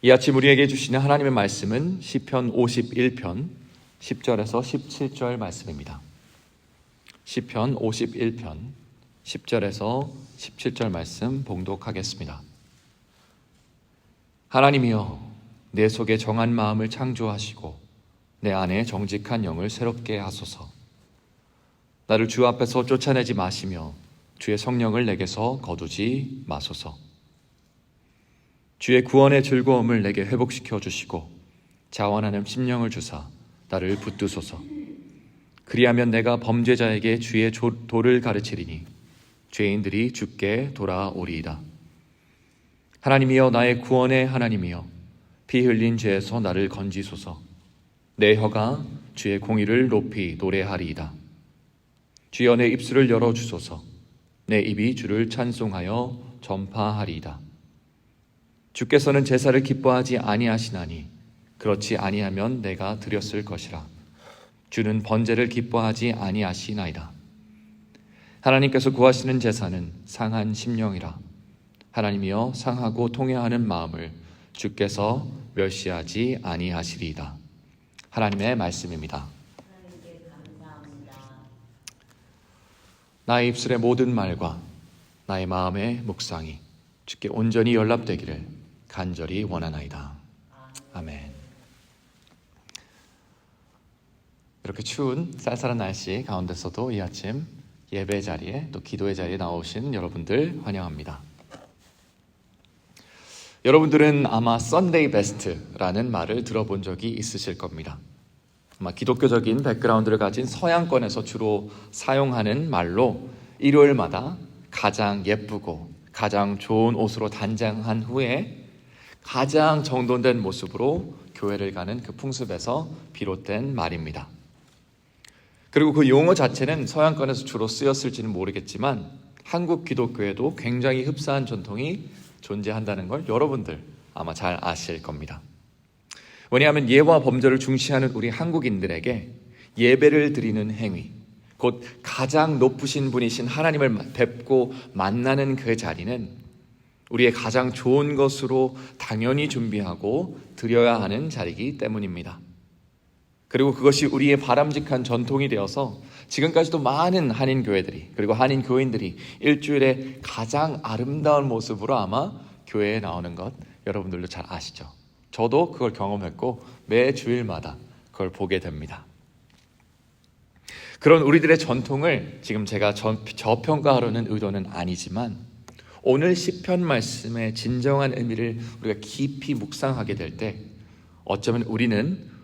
이 아침 우리에게 주시는 하나님의 말씀은 시편 51편 10절에서 17절 말씀입니다. 시편 51편 10절에서 17절 말씀 봉독하겠습니다. 하나님이여, 내 속에 정한 마음을 창조하시고 내 안에 정직한 영을 새롭게 하소서. 나를 주 앞에서 쫓아내지 마시며 주의 성령을 내게서 거두지 마소서. 주의 구원의 즐거움을 내게 회복시켜 주시고 자원하는 심령을 주사 나를 붙드소서. 그리하면 내가 범죄자에게 주의 도를 가르치리니 죄인들이 주께 돌아오리이다. 하나님이여, 나의 구원의 하나님이여, 피 흘린 죄에서 나를 건지소서. 내 혀가 주의 공의를 높이 노래하리이다. 주여, 내 입술을 열어주소서. 내 입이 주를 찬송하여 전파하리이다. 주께서는 제사를 기뻐하지 아니하시나니 그렇지 아니하면 내가 드렸을 것이라. 주는 번제를 기뻐하지 아니하시나이다. 하나님께서 구하시는 제사는 상한 심령이라. 하나님이여, 상하고 통회하는 마음을 주께서 멸시하지 아니하시리이다. 하나님의 말씀입니다. 하나님께 감사합니다. 나의 입술의 모든 말과 나의 마음의 묵상이 주께 온전히 연락되기를 간절히 원하나이다. 아멘. 이렇게 추운 쌀쌀한 날씨 가운데서도 이 아침 예배 자리에 또 기도의 자리에 나오신 여러분들 환영합니다. 여러분들은 아마 Sunday Best라는 말을 들어본 적이 있으실 겁니다. 아마 기독교적인 백그라운드를 가진 서양권에서 주로 사용하는 말로 일요일마다 가장 예쁘고 가장 좋은 옷으로 단장한 후에 가장 정돈된 모습으로 교회를 가는 그 풍습에서 비롯된 말입니다. 그리고 그 용어 자체는 서양권에서 주로 쓰였을지는 모르겠지만 한국 기독교에도 굉장히 흡사한 전통이 존재한다는 걸 여러분들 아마 잘 아실 겁니다. 왜냐하면 예와 범죄를 중시하는 우리 한국인들에게 예배를 드리는 행위, 곧 가장 높으신 분이신 하나님을 뵙고 만나는 그 자리는 우리의 가장 좋은 것으로 당연히 준비하고 드려야 하는 자리이기 때문입니다. 그리고 그것이 우리의 바람직한 전통이 되어서 지금까지도 많은 한인 교회들이, 그리고 한인 교인들이 일주일에 가장 아름다운 모습으로 아마 교회에 나오는 것 여러분들도 잘 아시죠? 저도 그걸 경험했고 매 주일마다 그걸 보게 됩니다. 그런 우리들의 전통을 지금 제가 저평가하려는 의도는 아니지만 오늘 시편 말씀의 진정한 의미를 우리가 깊이 묵상하게 될 때 어쩌면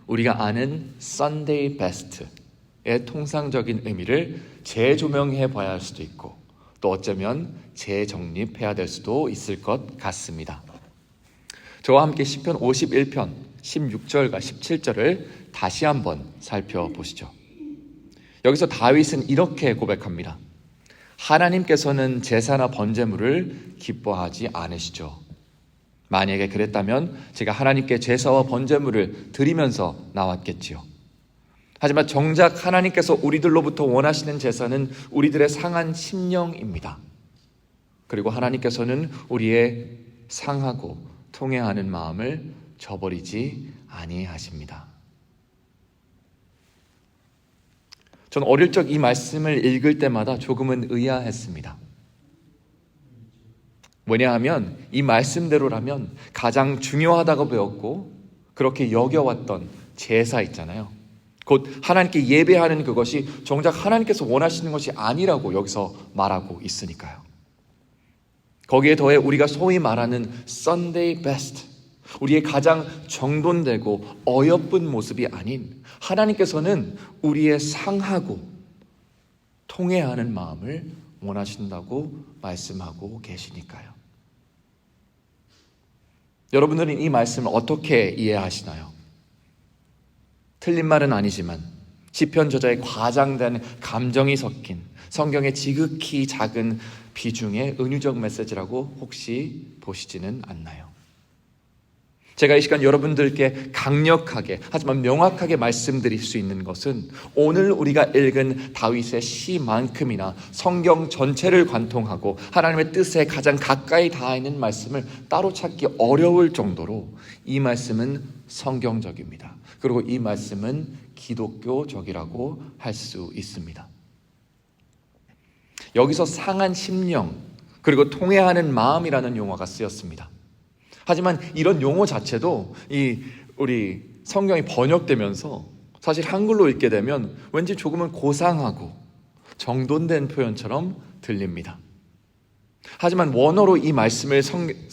우리가 아는 Sunday Best의 통상적인 의미를 재조명해 봐야 할 수도 있고 또 어쩌면 재정립해야 될 수도 있을 것 같습니다. 저와 함께 시편 51편 16절과 17절을 다시 한번 살펴보시죠. 여기서 다윗은 이렇게 고백합니다. 하나님께서는 제사나 번제물을 기뻐하지 않으시죠. 만약에 그랬다면 제가 하나님께 제사와 번제물을 드리면서 나왔겠지요. 하지만 정작 하나님께서 우리들로부터 원하시는 제사는 우리들의 상한 심령입니다. 그리고 하나님께서는 우리의 상하고 통회하는 마음을 저버리지 아니하십니다. 전 어릴 적 이 말씀을 읽을 때마다 조금은 의아했습니다. 왜냐하면 이 말씀대로라면 가장 중요하다고 배웠고 그렇게 여겨왔던 제사 있잖아요. 곧 하나님께 예배하는 그것이 정작 하나님께서 원하시는 것이 아니라고 여기서 말하고 있으니까요. 거기에 더해 우리가 소위 말하는 Sunday Best, 우리의 가장 정돈되고 어여쁜 모습이 아닌 하나님께서는 우리의 상하고 통회하는 마음을 원하신다고 말씀하고 계시니까요. 여러분들은 이 말씀을 어떻게 이해하시나요? 틀린 말은 아니지만 시편 저자의 과장된 감정이 섞인 성경의 지극히 작은 비중의 은유적 메시지라고 혹시 보시지는 않나요? 제가 이 시간 여러분들께 강력하게 하지만 명확하게 말씀드릴 수 있는 것은 오늘 우리가 읽은 다윗의 시만큼이나 성경 전체를 관통하고 하나님의 뜻에 가장 가까이 닿아 있는 말씀을 따로 찾기 어려울 정도로 이 말씀은 성경적입니다. 그리고 이 말씀은 기독교적이라고 할 수 있습니다. 여기서 상한 심령 그리고 통회하는 마음이라는 용어가 쓰였습니다. 하지만 이런 용어 자체도 우리 성경이 번역되면서 사실 한글로 읽게 되면 왠지 조금은 고상하고 정돈된 표현처럼 들립니다. 하지만 원어로 이 말씀을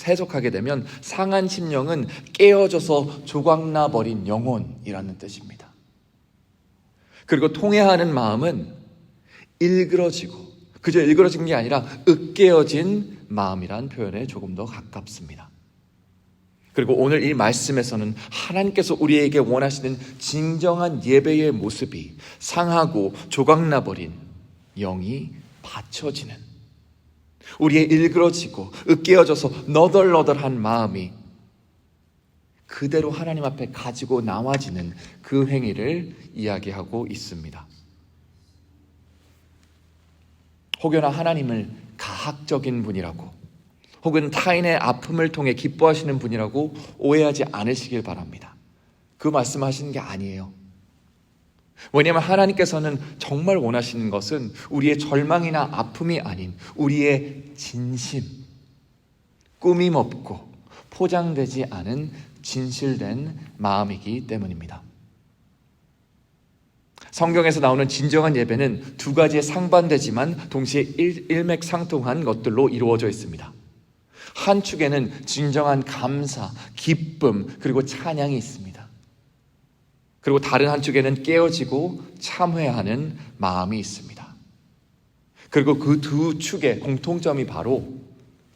해석하게 되면 상한 심령은 깨어져서 조각나 버린 영혼이라는 뜻입니다. 그리고 통회하는 마음은 일그러지고 그저 일그러진 게 아니라 으깨어진 마음이란 표현에 조금 더 가깝습니다. 그리고 오늘 이 말씀에서는 하나님께서 우리에게 원하시는 진정한 예배의 모습이 상하고 조각나버린 영이 받쳐지는 우리의 일그러지고 으깨어져서 너덜너덜한 마음이 그대로 하나님 앞에 가지고 나와지는 그 행위를 이야기하고 있습니다. 혹여나 하나님을 가학적인 분이라고 혹은 타인의 아픔을 통해 기뻐하시는 분이라고 오해하지 않으시길 바랍니다. 그 말씀하시는 게 아니에요. 왜냐하면 하나님께서는 정말 원하시는 것은 우리의 절망이나 아픔이 아닌 우리의 진심, 꾸밈 없고 포장되지 않은 진실된 마음이기 때문입니다. 성경에서 나오는 진정한 예배는 두 가지의 상반되지만 동시에 일맥상통한 것들로 이루어져 있습니다. 한 축에는 진정한 감사, 기쁨, 그리고 찬양이 있습니다. 그리고 다른 한 축에는 깨어지고 참회하는 마음이 있습니다. 그리고 그 두 축의 공통점이 바로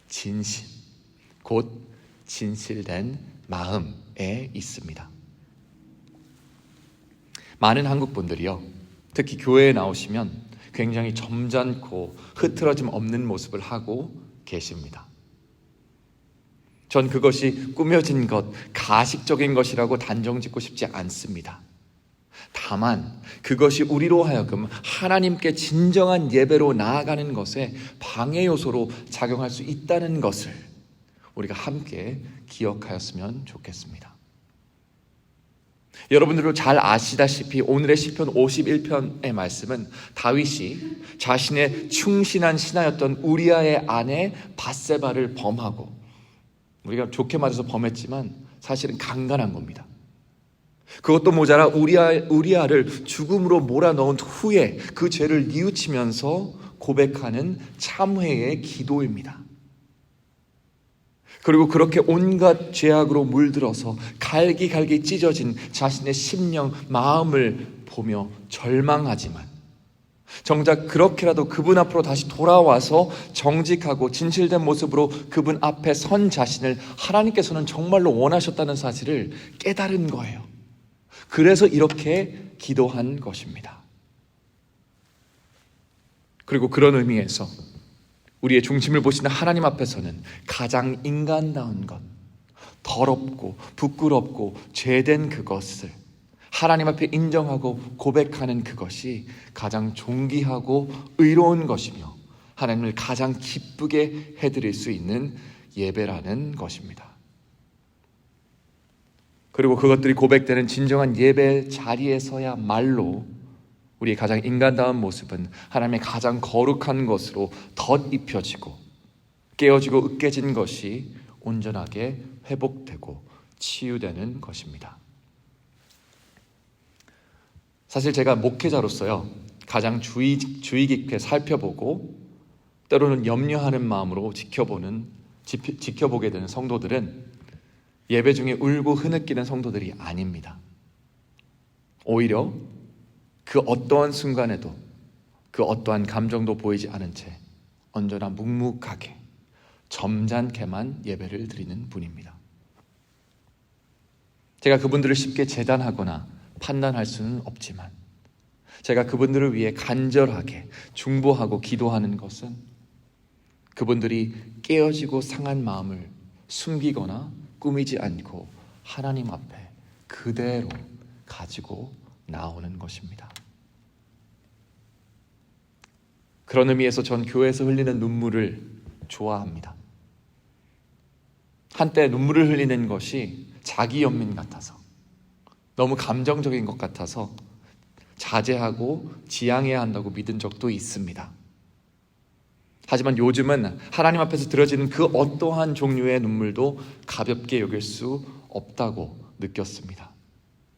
진심, 곧 진실된 마음에 있습니다. 많은 한국 분들이요, 특히 교회에 나오시면 굉장히 점잖고 흐트러짐 없는 모습을 하고 계십니다. 전 그것이 꾸며진 것, 가식적인 것이라고 단정짓고 싶지 않습니다. 다만 그것이 우리로 하여금 하나님께 진정한 예배로 나아가는 것에 방해 요소로 작용할 수 있다는 것을 우리가 함께 기억하였으면 좋겠습니다. 여러분들도 잘 아시다시피 오늘의 시편 51편의 말씀은 다윗이 자신의 충신한 신하였던 우리아의 아내 밧세바를 범하고, 우리가 좋게 말해서 범했지만 사실은 강간한 겁니다. 그것도 모자라 우리아를 죽음으로 몰아넣은 후에 그 죄를 뉘우치면서 고백하는 참회의 기도입니다. 그리고 그렇게 온갖 죄악으로 물들어서 갈기갈기 찢어진 자신의 심령, 마음을 보며 절망하지만 정작 그렇게라도 그분 앞으로 다시 돌아와서 정직하고 진실된 모습으로 그분 앞에 선 자신을 하나님께서는 정말로 원하셨다는 사실을 깨달은 거예요. 그래서 이렇게 기도한 것입니다. 그리고 그런 의미에서 우리의 중심을 보시는 하나님 앞에서는 가장 인간다운 것, 더럽고 부끄럽고 죄된 그것을 하나님 앞에 인정하고 고백하는 그것이 가장 존귀하고 의로운 것이며 하나님을 가장 기쁘게 해드릴 수 있는 예배라는 것입니다. 그리고 그것들이 고백되는 진정한 예배 자리에서야말로 우리의 가장 인간다운 모습은 하나님의 가장 거룩한 것으로 덧입혀지고 깨어지고 으깨진 것이 온전하게 회복되고 치유되는 것입니다. 사실 제가 목회자로서요, 가장 주의 깊게 살펴보고 때로는 염려하는 마음으로 지켜보게 되는 성도들은 예배 중에 울고 흐느끼는 성도들이 아닙니다. 오히려 그 어떠한 순간에도 그 어떠한 감정도 보이지 않은 채 언제나 묵묵하게 점잖게만 예배를 드리는 분입니다. 제가 그분들을 쉽게 재단하거나 판단할 수는 없지만 제가 그분들을 위해 간절하게 중보하고 기도하는 것은 그분들이 깨어지고 상한 마음을 숨기거나 꾸미지 않고 하나님 앞에 그대로 가지고 나오는 것입니다. 그런 의미에서 전 교회에서 흘리는 눈물을 좋아합니다. 한때 눈물을 흘리는 것이 자기 연민 같아서, 너무 감정적인 것 같아서 자제하고 지양해야 한다고 믿은 적도 있습니다. 하지만 요즘은 하나님 앞에서 들어지는 그 어떠한 종류의 눈물도 가볍게 여길 수 없다고 느꼈습니다.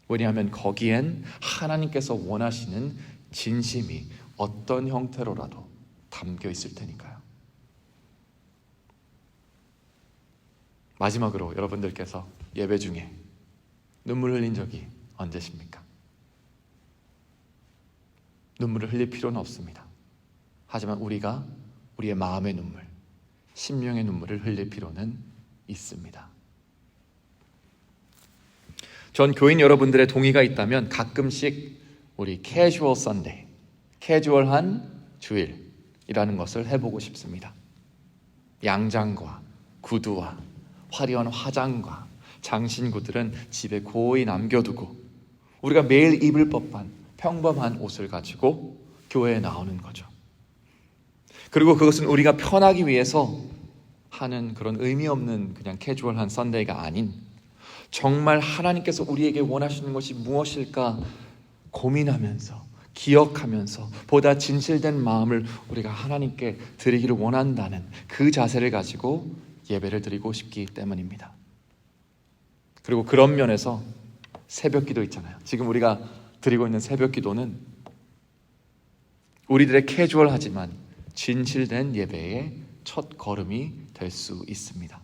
왜냐하면 거기엔 하나님께서 원하시는 진심이 어떤 형태로라도 담겨 있을 테니까요. 마지막으로 여러분들께서 예배 중에 눈물 흘린 적이 언제십니까? 눈물을 흘릴 필요는 없습니다. 하지만 우리가 우리의 마음의 눈물, 심령의 눈물을 흘릴 필요는 있습니다. 전 교인 여러분들의 동의가 있다면 가끔씩 우리 캐주얼 선데이, 캐주얼한 주일이라는 것을 해보고 싶습니다. 양장과 구두와 화려한 화장과 장신구들은 집에 고이 남겨두고 우리가 매일 입을 법한 평범한 옷을 가지고 교회에 나오는 거죠. 그리고 그것은 우리가 편하기 위해서 하는 그런 의미 없는 그냥 캐주얼한 선데이가 아닌, 정말 하나님께서 우리에게 원하시는 것이 무엇일까 고민하면서 기억하면서 보다 진실된 마음을 우리가 하나님께 드리기를 원한다는 그 자세를 가지고 예배를 드리고 싶기 때문입니다. 그리고 그런 면에서 새벽기도 있잖아요. 지금 우리가 드리고 있는 새벽기도는 우리들의 캐주얼하지만 진실된 예배의 첫 걸음이 될 수 있습니다.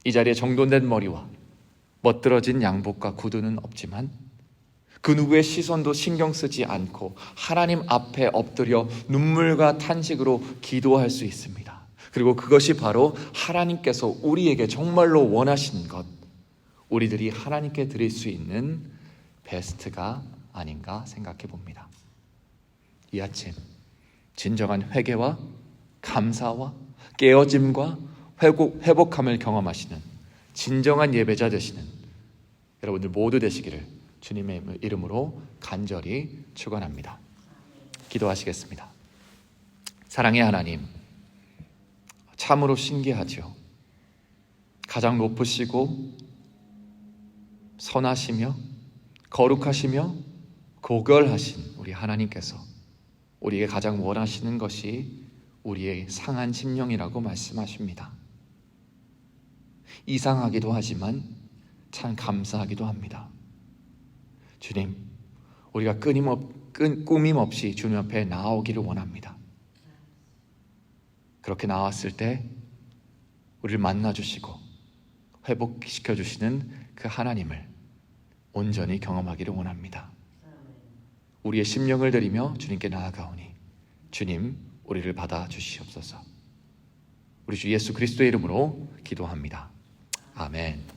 이 자리에 정돈된 머리와 멋들어진 양복과 구두는 없지만 그 누구의 시선도 신경 쓰지 않고 하나님 앞에 엎드려 눈물과 탄식으로 기도할 수 있습니다. 그리고 그것이 바로 하나님께서 우리에게 정말로 원하시는 것, 우리들이 하나님께 드릴 수 있는 베스트가 아닌가 생각해 봅니다. 이 아침 진정한 회개와 감사와 깨어짐과 회복함을 경험하시는 진정한 예배자 되시는 여러분들 모두 되시기를 주님의 이름으로 간절히 축원합니다. 기도하시겠습니다. 사랑의 하나님, 참으로 신기하죠. 가장 높으시고 선하시며 거룩하시며 고결하신 우리 하나님께서 우리에게 가장 원하시는 것이 우리의 상한 심령이라고 말씀하십니다. 이상하기도 하지만 참 감사하기도 합니다. 주님, 우리가 꾸밈없이 주님 앞에 나오기를 원합니다. 그렇게 나왔을 때 우리를 만나주시고 회복시켜주시는 그 하나님을 온전히 경험하기를 원합니다. 우리의 심령을 드리며 주님께 나아가오니 주님, 우리를 받아주시옵소서. 우리 주 예수 그리스도의 이름으로 기도합니다. 아멘.